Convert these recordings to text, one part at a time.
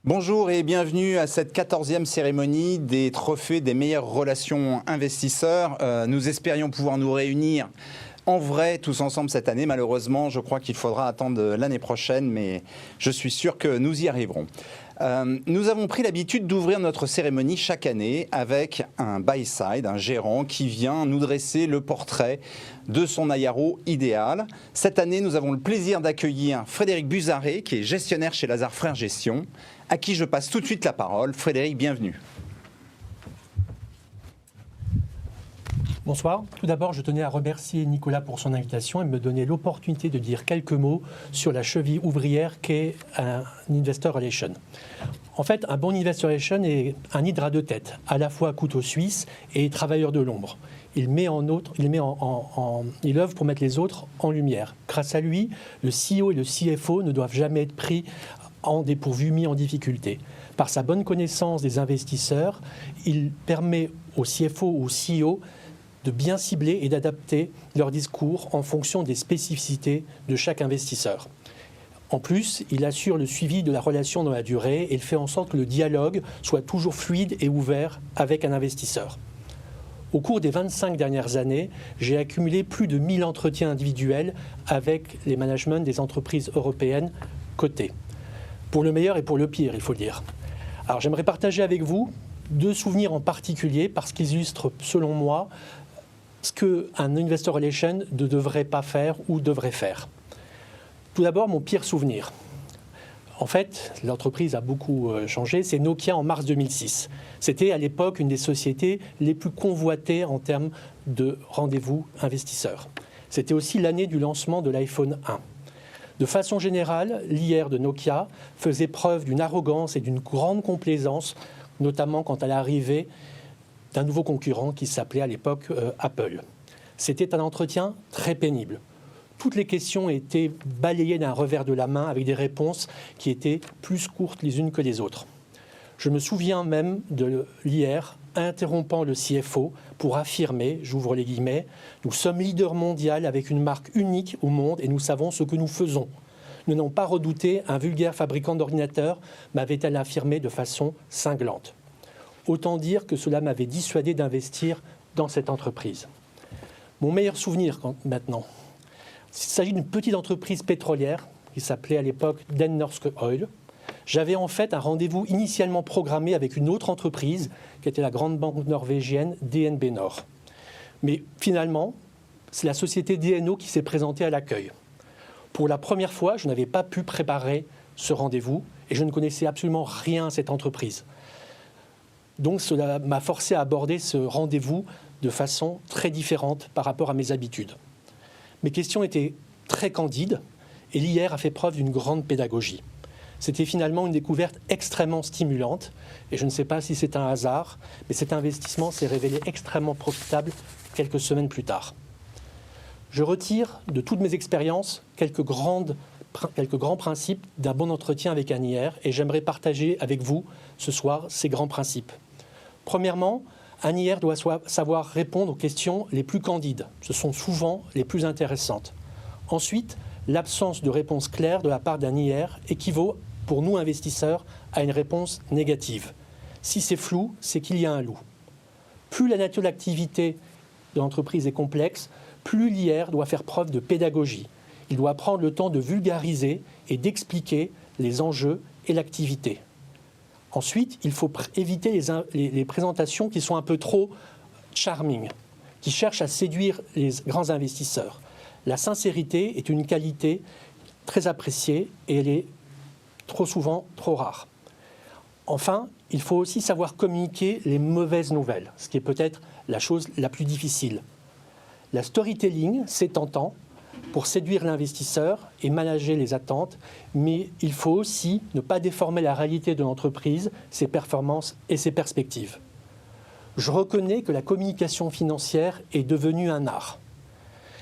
Bonjour et bienvenue à cette 14e cérémonie des trophées des meilleures relations investisseurs. Nous espérions pouvoir nous réunir en vrai tous ensemble cette année. Malheureusement, je crois qu'il faudra attendre l'année prochaine, mais je suis sûr que nous y arriverons. Nous avons pris l'habitude d'ouvrir notre cérémonie chaque année avec un buy-side, un gérant qui vient nous dresser le portrait de son IRO idéal. Cette année, nous avons le plaisir d'accueillir Frédéric Buzarret, qui est gestionnaire chez Lazard Frères Gestion, à qui je passe tout de suite la parole. Frédéric, bienvenue. Bonsoir. Tout d'abord, je tenais à remercier Nicolas pour son invitation et me donner l'opportunité de dire quelques mots sur la cheville ouvrière qu'est un Investor Relation. En fait, un bon Investor Relation est un hydre à deux têtes, à la fois couteau suisse et travailleur de l'ombre. Il œuvre pour mettre les autres en lumière. Grâce à lui, le CEO et le CFO ne doivent jamais être pris en dépourvu, mis en difficulté. Par sa bonne connaissance des investisseurs, il permet au CFO ou au CEO de bien cibler et d'adapter leur discours en fonction des spécificités de chaque investisseur. En plus, il assure le suivi de la relation dans la durée et il fait en sorte que le dialogue soit toujours fluide et ouvert avec un investisseur. Au cours des 25 dernières années, j'ai accumulé plus de 1000 entretiens individuels avec les managements des entreprises européennes cotées. Pour le meilleur et pour le pire, il faut le dire. Alors j'aimerais partager avec vous deux souvenirs en particulier parce qu'ils illustrent, selon moi, ce qu'un Investor Relation ne devrait pas faire ou devrait faire. Tout d'abord, mon pire souvenir. En fait, l'entreprise a beaucoup changé. C'est Nokia en mars 2006. C'était à l'époque une des sociétés les plus convoitées en termes de rendez-vous investisseurs. C'était aussi l'année du lancement de l'iPhone 1. De façon générale, l'IR de Nokia faisait preuve d'une arrogance et d'une grande complaisance, notamment quant à l'arrivée d'un nouveau concurrent qui s'appelait à l'époque Apple. C'était un entretien très pénible. Toutes les questions étaient balayées d'un revers de la main avec des réponses qui étaient plus courtes les unes que les autres. Je me souviens même de l'IR interrompant le CFO pour affirmer, j'ouvre les guillemets, « Nous sommes leader mondial avec une marque unique au monde et nous savons ce que nous faisons. Nous n'avons pas redouté un vulgaire fabricant d'ordinateurs », m'avait-elle affirmé de façon cinglante. Autant dire que cela m'avait dissuadé d'investir dans cette entreprise. Mon meilleur souvenir maintenant, il s'agit d'une petite entreprise pétrolière qui s'appelait à l'époque Den Norske Oil. J'avais en fait un rendez-vous initialement programmé avec une autre entreprise qui était la grande banque norvégienne DNB Nord. Mais finalement, c'est la société DNO qui s'est présentée à l'accueil. Pour la première fois, je n'avais pas pu préparer ce rendez-vous et je ne connaissais absolument rien à cette entreprise. Donc cela m'a forcé à aborder ce rendez-vous de façon très différente par rapport à mes habitudes. Mes questions étaient très candides et l'IR a fait preuve d'une grande pédagogie. C'était finalement une découverte extrêmement stimulante et je ne sais pas si c'est un hasard, mais cet investissement s'est révélé extrêmement profitable quelques semaines plus tard. Je retire de toutes mes expériences quelques grands principes d'un bon entretien avec un IR et j'aimerais partager avec vous ce soir ces grands principes. Premièrement, un IR doit savoir répondre aux questions les plus candides. Ce sont souvent les plus intéressantes. Ensuite, l'absence de réponse claire de la part d'un IR équivaut, pour nous investisseurs, à une réponse négative. Si c'est flou, c'est qu'il y a un loup. Plus la nature de l'activité de l'entreprise est complexe, plus l'IR doit faire preuve de pédagogie. Il doit prendre le temps de vulgariser et d'expliquer les enjeux et l'activité. Ensuite, il faut éviter les présentations qui sont un peu trop charming, qui cherchent à séduire les grands investisseurs. La sincérité est une qualité très appréciée et elle est trop souvent trop rare. Enfin, il faut aussi savoir communiquer les mauvaises nouvelles, ce qui est peut-être la chose la plus difficile. La storytelling, c'est tentant pour séduire l'investisseur et manager les attentes, mais il faut aussi ne pas déformer la réalité de l'entreprise, ses performances et ses perspectives. Je reconnais que la communication financière est devenue un art.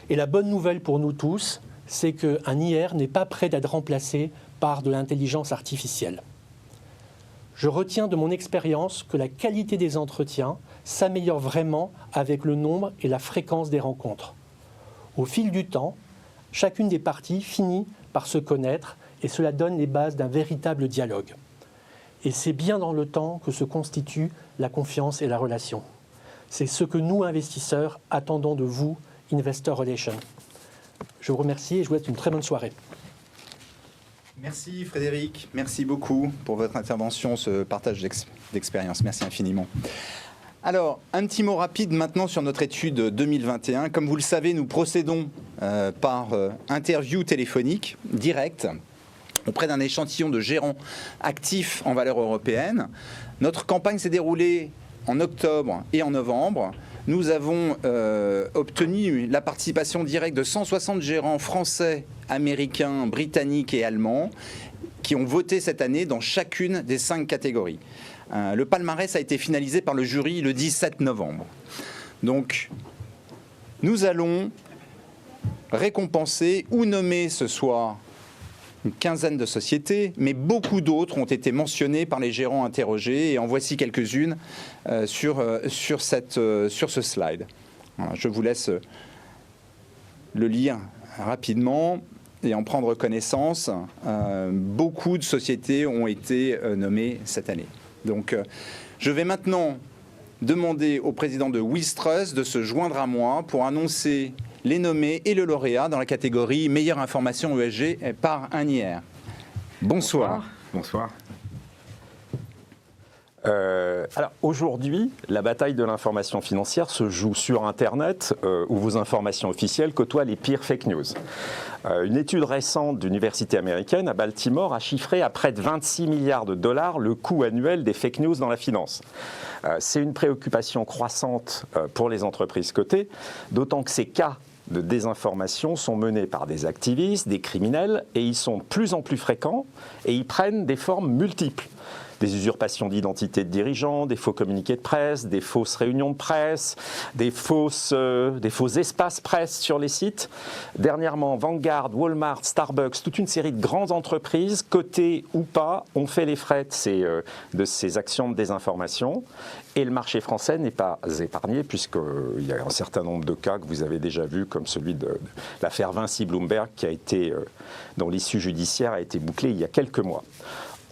Et la bonne nouvelle pour nous tous, c'est qu'un IR n'est pas prêt d'être remplacé par de l'intelligence artificielle. Je retiens de mon expérience que la qualité des entretiens s'améliore vraiment avec le nombre et la fréquence des rencontres. Au fil du temps, chacune des parties finit par se connaître et cela donne les bases d'un véritable dialogue. Et c'est bien dans le temps que se constitue la confiance et la relation. C'est ce que nous, investisseurs, attendons de vous, Investor Relations. Je vous remercie et je vous souhaite une très bonne soirée. Merci Frédéric, merci beaucoup pour votre intervention, ce partage d'expérience. Merci infiniment. Alors, un petit mot rapide maintenant sur notre étude 2021. Comme vous le savez, nous procédons par interview téléphonique directe auprès d'un échantillon de gérants actifs en valeur européenne. Notre campagne s'est déroulée en octobre et en novembre. Nous avons obtenu la participation directe de 160 gérants français, américains, britanniques et allemands qui ont voté cette année dans chacune des 5 catégories. Le palmarès a été finalisé par le jury le 17 novembre. Donc, nous allons récompenser ou nommer ce soir une quinzaine de sociétés, mais beaucoup d'autres ont été mentionnées par les gérants interrogés, et en voici quelques-unes sur ce slide. Voilà, je vous laisse le lire rapidement et en prendre connaissance. Beaucoup de sociétés ont été nommées cette année. Donc, je vais maintenant demander au président de WizTrust de se joindre à moi pour annoncer les nommés et le lauréat dans la catégorie meilleure information ESG par un IR. Bonsoir. Bonsoir. Alors aujourd'hui, la bataille de l'information financière se joue sur Internet où vos informations officielles côtoient les pires fake news. Une étude récente d'université américaine à Baltimore a chiffré à près de 26 milliards de dollars le coût annuel des fake news dans la finance. C'est une préoccupation croissante pour les entreprises cotées, d'autant que ces cas de désinformation sont menés par des activistes, des criminels, et ils sont de plus en plus fréquents et ils prennent des formes multiples. Des usurpations d'identité de dirigeants, des faux communiqués de presse, des fausses réunions de presse, des faux espaces presse sur les sites. Dernièrement, Vanguard, Walmart, Starbucks, toute une série de grandes entreprises, cotées ou pas, ont fait les frais de ces actions de désinformation. Et le marché français n'est pas épargné, puisqu'il y a un certain nombre de cas que vous avez déjà vus, comme celui de l'affaire Vinci-Bloomberg, dont l'issue judiciaire a été bouclée il y a quelques mois.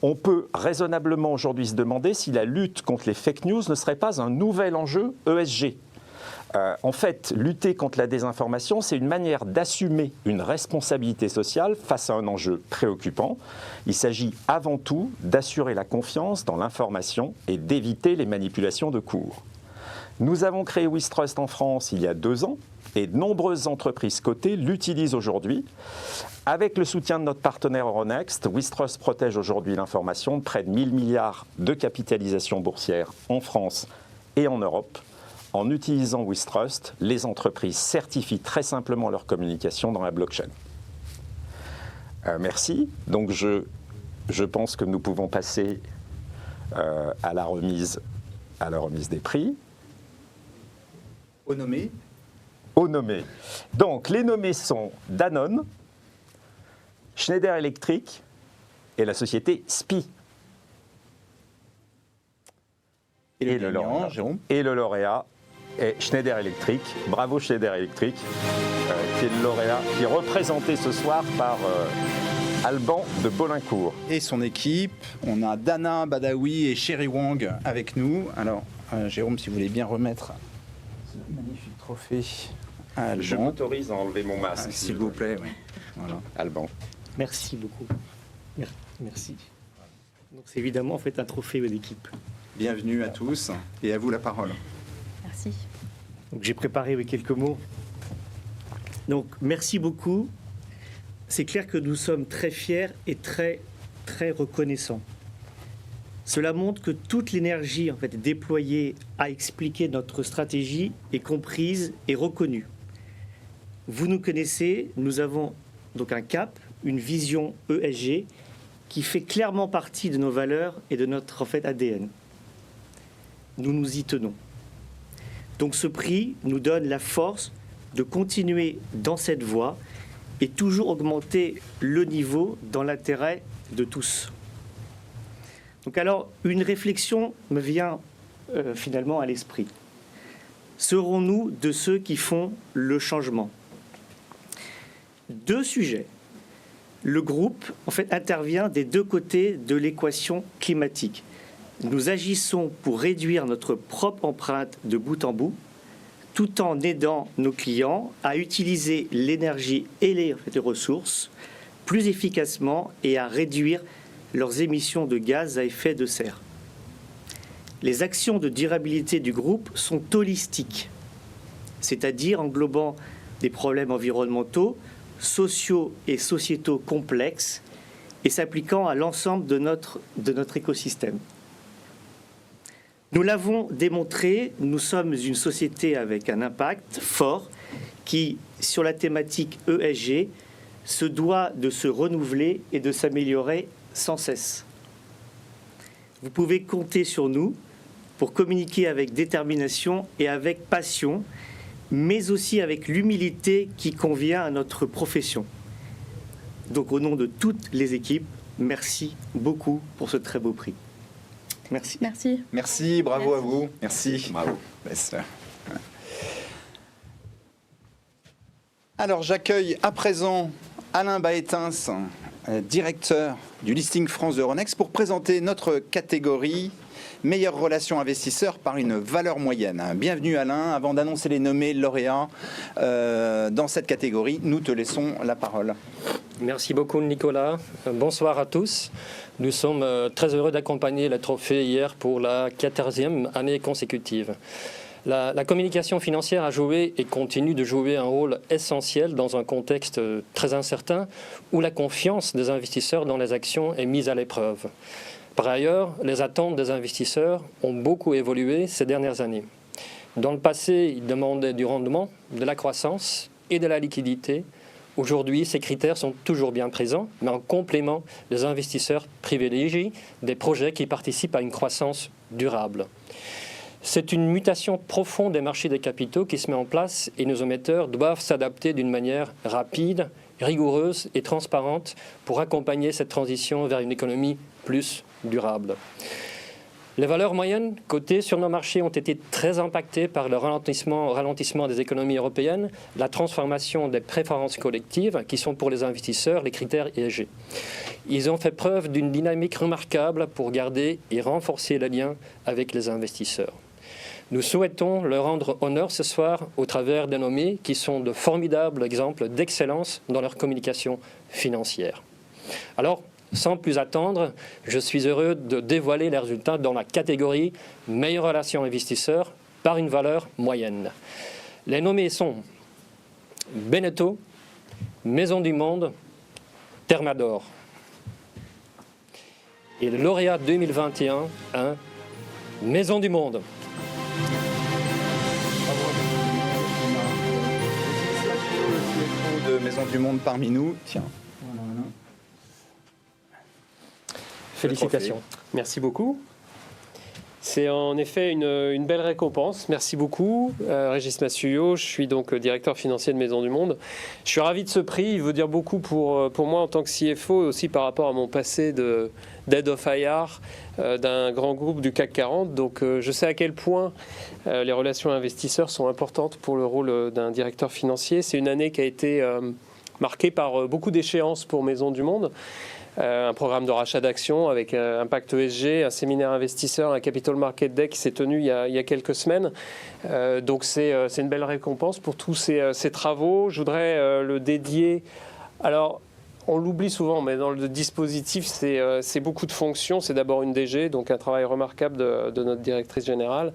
On peut raisonnablement aujourd'hui se demander si la lutte contre les fake news ne serait pas un nouvel enjeu ESG. En fait, lutter contre la désinformation, c'est une manière d'assumer une responsabilité sociale face à un enjeu préoccupant. Il s'agit avant tout d'assurer la confiance dans l'information et d'éviter les manipulations de cours. Nous avons créé WizTrust en France il y a 2 ans et de nombreuses entreprises cotées l'utilisent aujourd'hui. Avec le soutien de notre partenaire Euronext, WizTrust protège aujourd'hui l'information de près de 1000 milliards de capitalisation boursière en France et en Europe. En utilisant WizTrust, les entreprises certifient très simplement leur communication dans la blockchain. Merci. Donc je pense que nous pouvons passer à la remise des prix. Aux nommés. Aux nommés. Donc les nommés sont Danone, Schneider Electric et la société SPIE. Et le lauréat, Jérôme. Et le lauréat est Schneider Electric. Bravo Schneider Electric, qui est le lauréat, qui est représenté ce soir par Alban de Bolincourt. Et son équipe, on a Dana Badawi et Sherry Wang avec nous. Alors, Jérôme, si vous voulez bien remettre ce magnifique trophée à Alban. Je m'autorise à enlever mon masque. S'il vous plaît, oui. Voilà. Alban. Merci beaucoup. Merci. Donc c'est évidemment en fait un trophée d'équipe. Bienvenue à tous et à vous la parole. Merci. Donc j'ai préparé quelques mots. Donc merci beaucoup. C'est clair que nous sommes très fiers et très reconnaissants. Cela montre que toute l'énergie en fait déployée à expliquer notre stratégie est comprise et reconnue. Vous nous connaissez, nous avons donc un cap, une vision ESG qui fait clairement partie de nos valeurs et de notre en fait ADN. Nous nous y tenons. Donc ce prix nous donne la force de continuer dans cette voie et toujours augmenter le niveau dans l'intérêt de tous. Donc alors, une réflexion me vient finalement à l'esprit. Serons-nous de ceux qui font le changement ? 2 sujets. le groupe en fait, intervient des deux côtés de l'équation climatique. Nous agissons pour réduire notre propre empreinte de bout en bout, tout en aidant nos clients à utiliser l'énergie et les ressources plus efficacement et à réduire leurs émissions de gaz à effet de serre. Les actions de durabilité du groupe sont holistiques, c'est-à-dire englobant des problèmes environnementaux, sociaux et sociétaux complexes et s'appliquant à l'ensemble de notre écosystème. Nous l'avons démontré, nous sommes une société avec un impact fort qui, sur la thématique ESG, se doit de se renouveler et de s'améliorer sans cesse. Vous pouvez compter sur nous pour communiquer avec détermination et avec passion, mais aussi avec l'humilité qui convient à notre profession. Donc au nom de toutes les équipes, merci beaucoup pour ce très beau prix. Merci. Merci. Merci, bravo à vous. Merci. Bravo. Alors j'accueille à présent Alain Baetens, directeur du listing France d'Euronext, pour présenter notre catégorie meilleure relation investisseur par une valeur moyenne. Bienvenue Alain. Avant d'annoncer les nommés lauréats dans cette catégorie, nous te laissons la parole. Merci beaucoup Nicolas. Bonsoir à tous. Nous sommes très heureux d'accompagner le trophée hier pour la 14e année consécutive. La communication financière a joué et continue de jouer un rôle essentiel dans un contexte très incertain où la confiance des investisseurs dans les actions est mise à l'épreuve. Par ailleurs, les attentes des investisseurs ont beaucoup évolué ces dernières années. Dans le passé, ils demandaient du rendement, de la croissance et de la liquidité. Aujourd'hui, ces critères sont toujours bien présents, mais en complément, les investisseurs privilégient des projets qui participent à une croissance durable. C'est une mutation profonde des marchés des capitaux qui se met en place et nos émetteurs doivent s'adapter d'une manière rapide, rigoureuse et transparente pour accompagner cette transition vers une économie plus durable. Les valeurs moyennes cotées sur nos marchés ont été très impactées par le ralentissement des économies européennes, la transformation des préférences collectives qui sont pour les investisseurs les critères ESG. Ils ont fait preuve d'une dynamique remarquable pour garder et renforcer les liens avec les investisseurs. Nous souhaitons leur rendre honneur ce soir au travers des nommés qui sont de formidables exemples d'excellence dans leur communication financière. Alors, sans plus attendre, je suis heureux de dévoiler les résultats dans la catégorie meilleure relation investisseur par une valeur moyenne. Les nommés sont Beneteau, Maison du Monde, Thermador. Et le lauréat 2021, Maison du Monde. De Maison du Monde parmi nous. Tiens. Félicitations. Merci beaucoup. C'est en effet une belle récompense. Merci beaucoup, Régis Massuyo. Je suis donc directeur financier de Maison du Monde. Je suis ravi de ce prix. Il veut dire beaucoup pour moi en tant que CFO et aussi par rapport à mon passé d'Head of IR d'un grand groupe du CAC 40. Donc je sais à quel point les relations investisseurs sont importantes pour le rôle d'un directeur financier. C'est une année qui a été marquée par beaucoup d'échéances pour Maison du Monde. Un programme de rachat d'actions avec Impact ESG, un séminaire investisseur, un Capital Market Day qui s'est tenu il y a quelques semaines. Donc c'est une belle récompense pour tous ces travaux. Je voudrais le dédier. Alors, on l'oublie souvent, mais dans le dispositif, c'est beaucoup de fonctions. C'est d'abord une DG, donc un travail remarquable de notre directrice générale.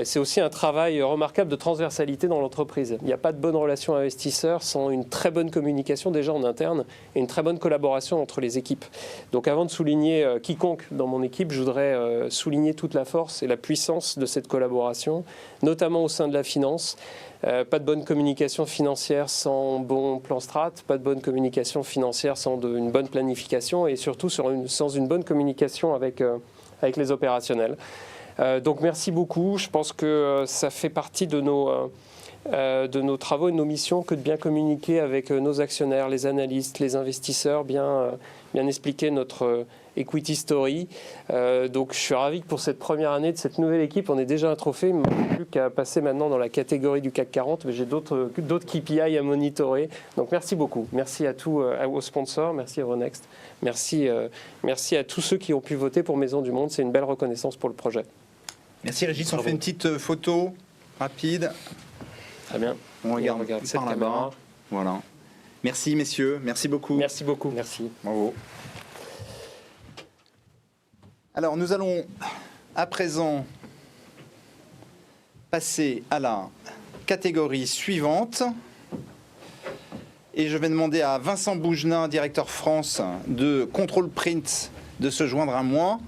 C'est aussi un travail remarquable de transversalité dans l'entreprise. Il n'y a pas de bonne relation investisseur sans une très bonne communication déjà en interne et une très bonne collaboration entre les équipes. Donc avant de souligner quiconque dans mon équipe, je voudrais souligner toute la force et la puissance de cette collaboration, notamment au sein de la finance. Pas de bonne communication financière sans bon plan strat, pas de bonne communication financière sans une bonne planification et surtout sans une bonne communication avec les opérationnels. Donc merci beaucoup. Je pense que ça fait partie de nos travaux et de nos missions que de bien communiquer avec nos actionnaires, les analystes, les investisseurs, bien expliquer notre Equity Story. Donc je suis ravi que pour cette première année de cette nouvelle équipe, on ait déjà un trophée. Il ne manque plus qu'à passer maintenant dans la catégorie du CAC 40, mais j'ai d'autres KPI à monitorer. Donc merci beaucoup. Merci à tous aux sponsors, merci à Euronext, merci à tous ceux qui ont pu voter pour Maison du Monde. C'est une belle reconnaissance pour le projet. Merci Régis, on fait une petite photo rapide. Très bien. On regarde cette par caméra. là-bas. Voilà. Merci messieurs, merci beaucoup. Merci beaucoup. Merci. Bravo. Alors nous allons à présent passer à la catégorie suivante. Et je vais demander à Vincent Bougenin, directeur France de Control Print, de se joindre à moi.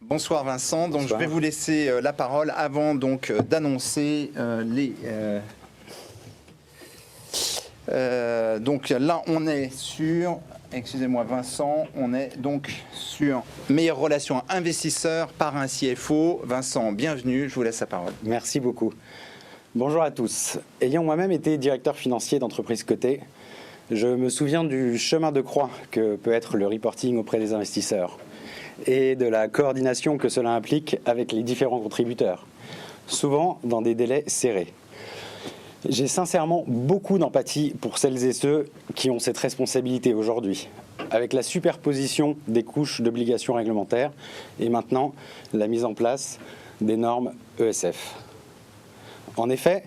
Bonsoir Vincent, donc Bonsoir. je vais vous laisser la parole avant donc d'annoncer les... donc là on est sur, excusez-moi Vincent, on est donc sur meilleure relation investisseur par un CFO. Vincent, bienvenue, je vous laisse la parole. Merci beaucoup. Bonjour à tous. Ayant moi-même été directeur financier d'entreprise cotée, je me souviens du chemin de croix que peut être le reporting auprès des investisseurs et de la coordination que cela implique avec les différents contributeurs, souvent dans des délais serrés. J'ai sincèrement beaucoup d'empathie pour celles et ceux qui ont cette responsabilité aujourd'hui, avec la superposition des couches d'obligations réglementaires et maintenant la mise en place des normes ESF. En effet,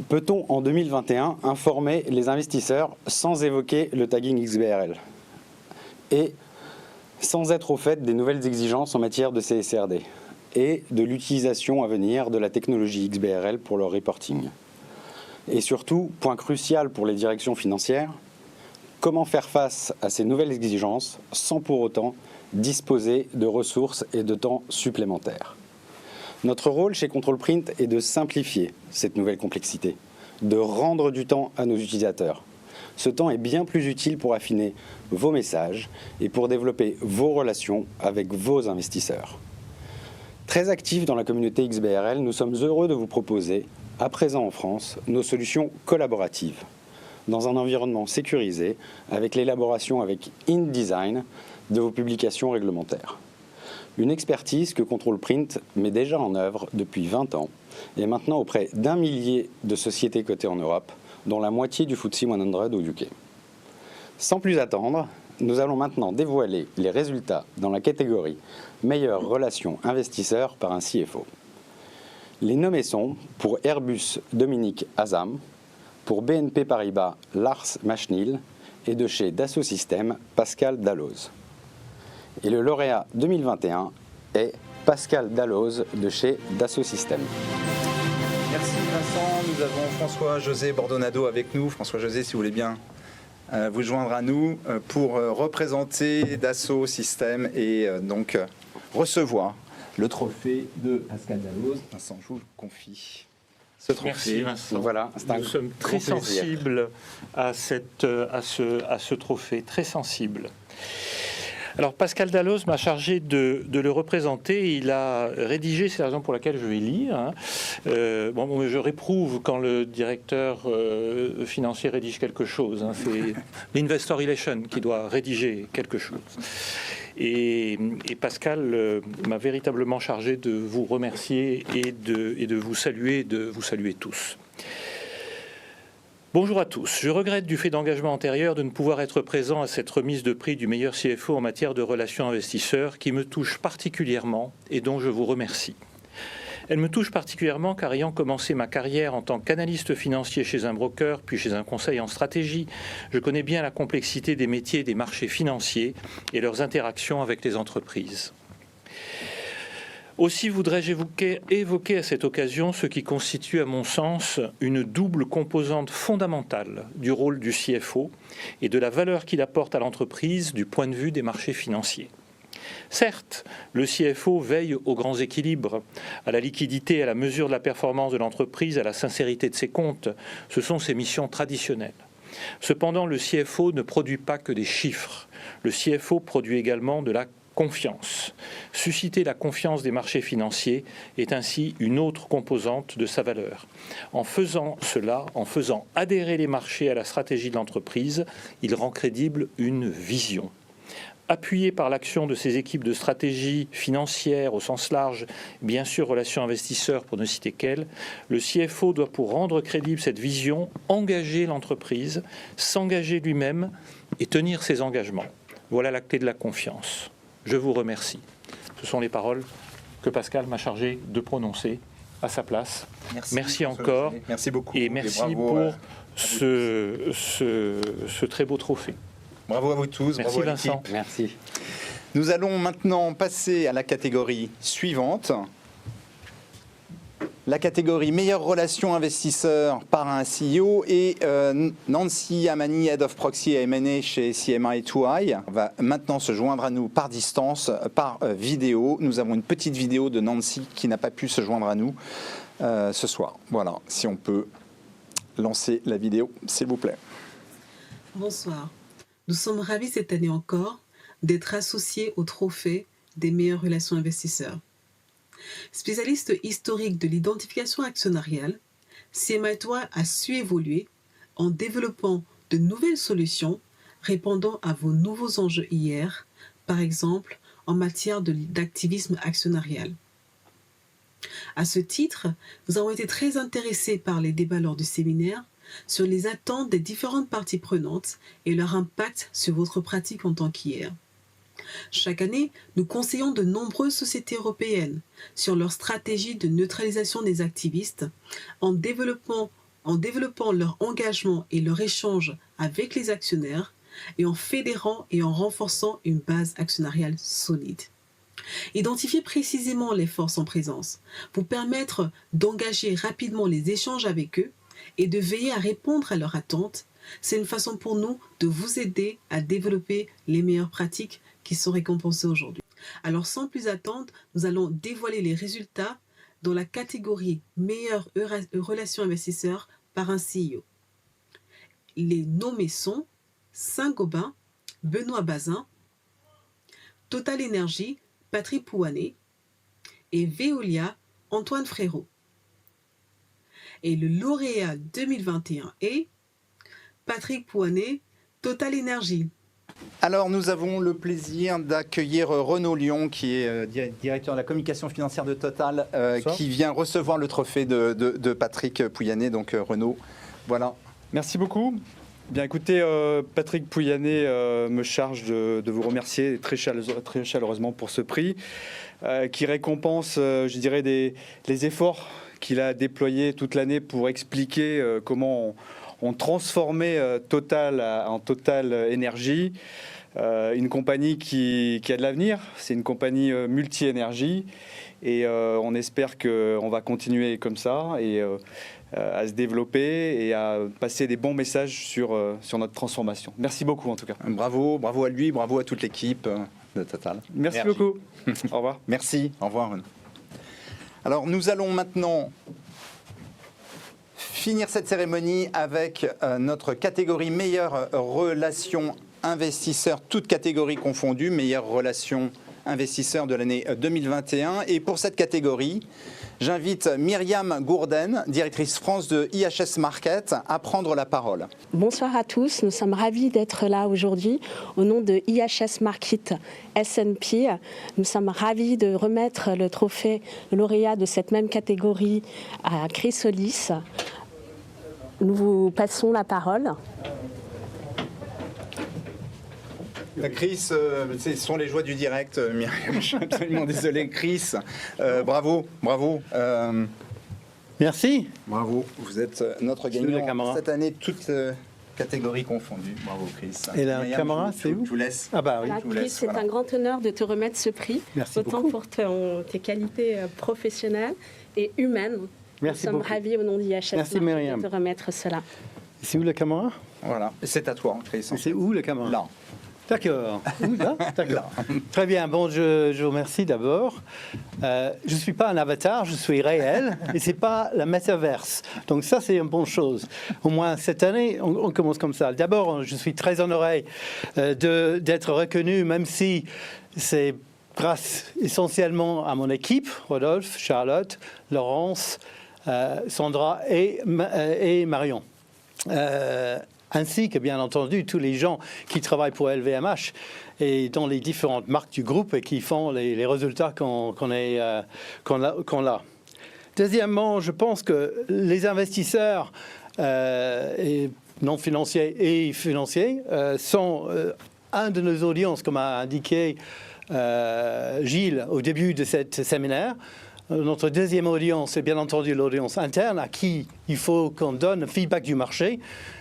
peut-on en 2021 informer les investisseurs sans évoquer le tagging XBRL et sans être au fait des nouvelles exigences en matière de CSRD et de l'utilisation à venir de la technologie XBRL pour leur reporting. Et surtout, point crucial pour les directions financières, comment faire face à ces nouvelles exigences sans pour autant disposer de ressources et de temps supplémentaires. Notre rôle chez Control Print est de simplifier cette nouvelle complexité, de rendre du temps à nos utilisateurs. Ce temps est bien plus utile pour affiner vos messages et pour développer vos relations avec vos investisseurs. Très actifs dans la communauté XBRL, nous sommes heureux de vous proposer, à présent en France, nos solutions collaboratives, dans un environnement sécurisé, avec l'élaboration avec InDesign de vos publications réglementaires. Une expertise que Control Print met déjà en œuvre depuis 20 ans et maintenant auprès d'1 millier de sociétés cotées en Europe, dont la moitié du FTSE 100 au UK. Sans plus attendre, nous allons maintenant dévoiler les résultats dans la catégorie « Meilleure relation investisseur par un CFO ». Les nommés sont pour Airbus Dominique Azam, pour BNP Paribas Lars Machnil et de chez Dassault Systèmes Pascal Dalloz. Et le lauréat 2021 est Pascal Dalloz de chez Dassault Systèmes. Merci Vincent, nous avons François-José Bordonado avec nous. François-José, si vous voulez bien vous joindre à nous pour représenter Dassault Systèmes et donc recevoir le trophée de Pascal Dalloz. Vincent, je vous le confie. Ce trophée. Merci Vincent. Voilà, Nous sommes très sensibles à ce trophée, très sensibles. Alors Pascal Dalloz m'a chargé de le représenter. Il a rédigé, c'est la raison pour laquelle je vais lire. Je réprouve quand le directeur financier rédige quelque chose. C'est l'Investor Relation qui doit rédiger quelque chose. Et Pascal m'a véritablement chargé de vous remercier et de vous saluer tous. Bonjour à tous. Je regrette du fait d'engagement antérieur de ne pouvoir être présent à cette remise de prix du meilleur CFO en matière de relations investisseurs qui me touche particulièrement et dont je vous remercie. Elle me touche particulièrement car ayant commencé ma carrière en tant qu'analyste financier chez un broker puis chez un conseil en stratégie, je connais bien la complexité des métiers des marchés financiers et leurs interactions avec les entreprises. Aussi voudrais-je évoquer à cette occasion ce qui constitue à mon sens une double composante fondamentale du rôle du CFO et de la valeur qu'il apporte à l'entreprise du point de vue des marchés financiers. Certes, le CFO veille aux grands équilibres, à la liquidité, à la mesure de la performance de l'entreprise, à la sincérité de ses comptes. Ce sont ses missions traditionnelles. Cependant, le CFO ne produit pas que des chiffres. Le CFO produit également de la confiance. Susciter la confiance des marchés financiers est ainsi une autre composante de sa valeur. En faisant cela, en faisant adhérer les marchés à la stratégie de l'entreprise, il rend crédible une vision. Appuyé par l'action de ses équipes de stratégie financière au sens large, bien sûr relations investisseurs pour ne citer qu'elles, le CFO doit, pour rendre crédible cette vision, engager l'entreprise, s'engager lui-même et tenir ses engagements. Voilà la clé de la confiance. Je vous remercie. Ce sont les paroles que Pascal m'a chargé de prononcer à sa place. Merci encore. Merci beaucoup. Et merci pour ce très beau trophée. Bravo à vous tous. Merci bravo à Vincent. l'équipe. Merci. Nous allons maintenant passer à la catégorie suivante. La catégorie meilleure relation investisseur par un CEO et Nancy Amani, Head of Proxy et M&A chez CMI2i, va maintenant se joindre à nous par distance, par vidéo. Nous avons une petite vidéo de Nancy qui n'a pas pu se joindre à nous ce soir. Voilà, si on peut lancer la vidéo, s'il vous plaît. Bonsoir. Nous sommes ravis cette année encore d'être associés au trophée des meilleures relations investisseurs. Spécialiste historique de l'identification actionnariale, CMI2i a su évoluer en développant de nouvelles solutions répondant à vos nouveaux enjeux hier, par exemple en matière d'activisme actionnarial. À ce titre, nous avons été très intéressés par les débats lors du séminaire sur les attentes des différentes parties prenantes et leur impact sur votre pratique en tant qu'IR. Chaque année, nous conseillons de nombreuses sociétés européennes sur leur stratégie de neutralisation des activistes en développant leur engagement et leur échange avec les actionnaires et en fédérant et en renforçant une base actionnariale solide. Identifier précisément les forces en présence, vous permettre d'engager rapidement les échanges avec eux et de veiller à répondre à leurs attentes, c'est une façon pour nous de vous aider à développer les meilleures pratiques qui sont récompensées aujourd'hui. Alors sans plus attendre, nous allons dévoiler les résultats dans la catégorie meilleures relations investisseurs par un CEO. Les nommés sont Saint-Gobain, Benoît Bazin, Total Energy, Patrick Pouyanné et Veolia, Antoine Frérot. Et le lauréat 2021 est Patrick Pouyanné, Total Energy. Alors, nous avons le plaisir d'accueillir Renaud Lyon, qui est directeur de la communication financière de Total, qui vient recevoir le trophée de Patrick Pouyanné. Donc, Renaud, voilà. Merci beaucoup. Bien, écoutez, Patrick Pouyanné me charge de vous remercier très chaleureusement pour ce prix, qui récompense, je dirais, les efforts qu'il a déployés toute l'année pour expliquer comment on transformait Total en Total Énergie, une compagnie qui a de l'avenir. C'est une compagnie multi-énergie et on espère qu'on va continuer comme ça et à se développer et à passer des bons messages sur notre transformation. Merci beaucoup en tout cas. Bravo à lui, bravo à toute l'équipe de Total. Merci beaucoup. Au revoir. Merci, au revoir Renaud. Alors nous allons maintenant finir cette cérémonie avec notre catégorie meilleure relation investisseur, toutes catégories confondues, meilleure relation investisseur de l'année 2021. Et pour cette catégorie, j'invite Myriam Gourden, directrice France de IHS Markit, à prendre la parole. Bonsoir à tous, nous sommes ravis d'être là aujourd'hui au nom de IHS Markit S&P. Nous sommes ravis de remettre le trophée lauréat de cette même catégorie à Chris Hollis. Nous vous passons la parole. Chris, ce sont les joies du direct, Myriam. Je suis absolument désolé, Chris. Bravo. Merci. Bravo, vous êtes notre gagnant cette année, toutes catégories confondues. Bravo, Chris. Et la Myriam, caméra, je c'est où? Je vous laisse. Ah bah oui. Chris, c'est un grand honneur de te remettre ce prix. Merci autant beaucoup. pour tes qualités professionnelles et humaines. Merci Nous sommes beaucoup. ravis au nom d'IHS Merci, Myriam. de te remettre cela. C'est où la caméra? Voilà, c'est à toi, Chris. C'est où la caméra? Là. D'accord. Où, là? D'accord. Très bien. Bon, je vous remercie d'abord. Je ne suis pas un avatar, je suis réel, et c'est pas la métaverse. Donc ça, c'est une bonne chose. Au moins cette année, on commence comme ça. D'abord, je suis très honoré d'être reconnu, même si c'est grâce essentiellement à mon équipe, Rodolphe, Charlotte, Laurence, Sandra et Marion. Ainsi que, bien entendu, tous les gens qui travaillent pour LVMH et dans les différentes marques du groupe et qui font les résultats qu'on a. Deuxièmement, je pense que les investisseurs non financiers et financiers sont un de nos audiences, comme a indiqué Gilles au début de cette séminaire. Notre deuxième audience est bien entendu l'audience interne à qui il faut qu'on donne le feedback du marché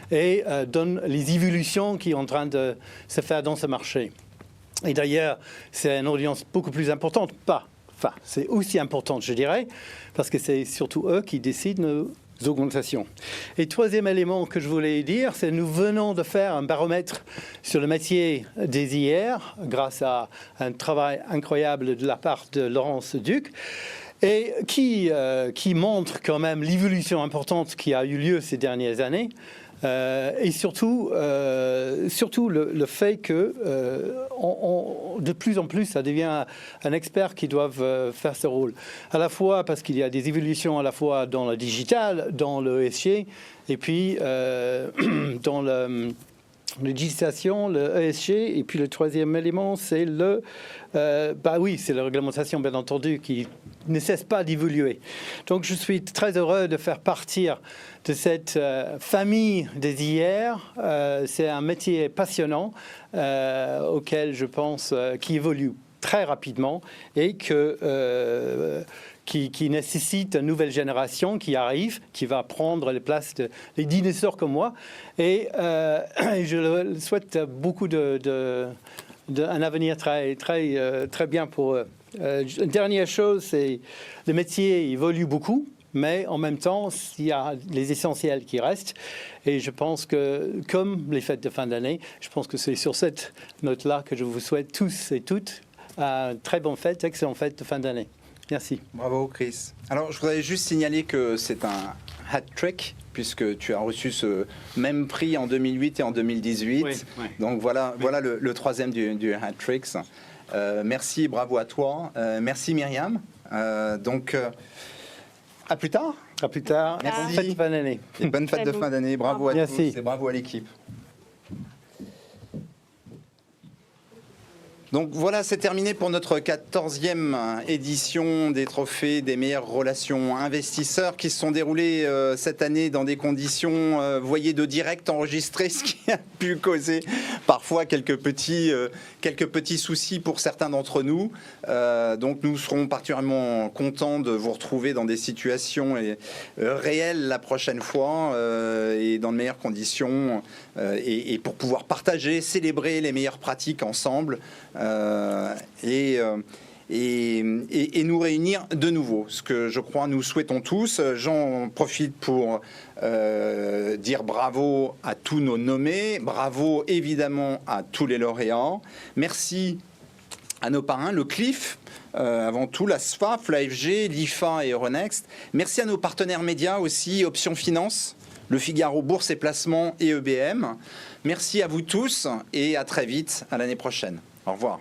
et donne les évolutions qui sont en train de se faire dans ce marché. Et d'ailleurs, c'est une audience beaucoup plus importante, c'est aussi importante, je dirais, parce que c'est surtout eux qui décident nos augmentations. Et troisième élément que je voulais dire, c'est que nous venons de faire un baromètre sur le métier des IR grâce à un travail incroyable de la part de Laurence Duc, et qui montre quand même l'évolution importante qui a eu lieu ces dernières années. Et surtout le fait que de plus en plus, ça devient un expert qui doit faire ce rôle. À la fois parce qu'il y a des évolutions à la fois dans le digital, dans le ESG, et puis dans la législation, le ESG, et puis le troisième élément, c'est c'est la réglementation, bien entendu, qui ne cesse pas d'évoluer. Donc, je suis très heureux de faire partir de cette famille des IR. C'est un métier passionnant auquel je pense qui évolue très rapidement et qui nécessite une nouvelle génération qui arrive, qui va prendre les places des dinosaures comme moi. Et je souhaite beaucoup un avenir très bien pour eux. Une dernière chose, c'est le métier évolue beaucoup, mais en même temps, il y a les essentiels qui restent. Et je pense que, comme les fêtes de fin d'année, je pense que c'est sur cette note-là que je vous souhaite tous et toutes une très bonne fête, excellente fête de fin d'année. Merci. Bravo, Chris. Alors, je voudrais juste signaler que c'est un hat-trick, puisque tu as reçu ce même prix en 2008 et en 2018. Oui. Donc, voilà le troisième du hat-trick. Merci, bravo à toi. Merci, Myriam. À plus tard. À plus tard. Merci. Bonne fête de fin d'année. Et bonne fête de fin d'année. Bravo à tous et bravo à l'équipe. Donc voilà, c'est terminé pour notre 14e édition des trophées des meilleures relations investisseurs qui se sont déroulées cette année dans des conditions, voyez, de direct enregistré, ce qui a pu causer parfois quelques petits soucis pour certains d'entre nous. Donc nous serons particulièrement contents de vous retrouver dans des situations réelles la prochaine fois et dans de meilleures conditions et pour pouvoir partager, célébrer les meilleures pratiques ensemble. Et nous réunir de nouveau, ce que je crois nous souhaitons tous. J'en profite pour dire bravo à tous nos nommés, bravo évidemment à tous les lauréats, merci à nos parrains, le CLIF, avant tout la SFAF, l'AFG, l'IFA et Euronext, merci à nos partenaires médias aussi, Option Finance, Le Figaro Bourse et Placements et EBM. Merci à vous tous et à très vite, à l'année prochaine. Au revoir.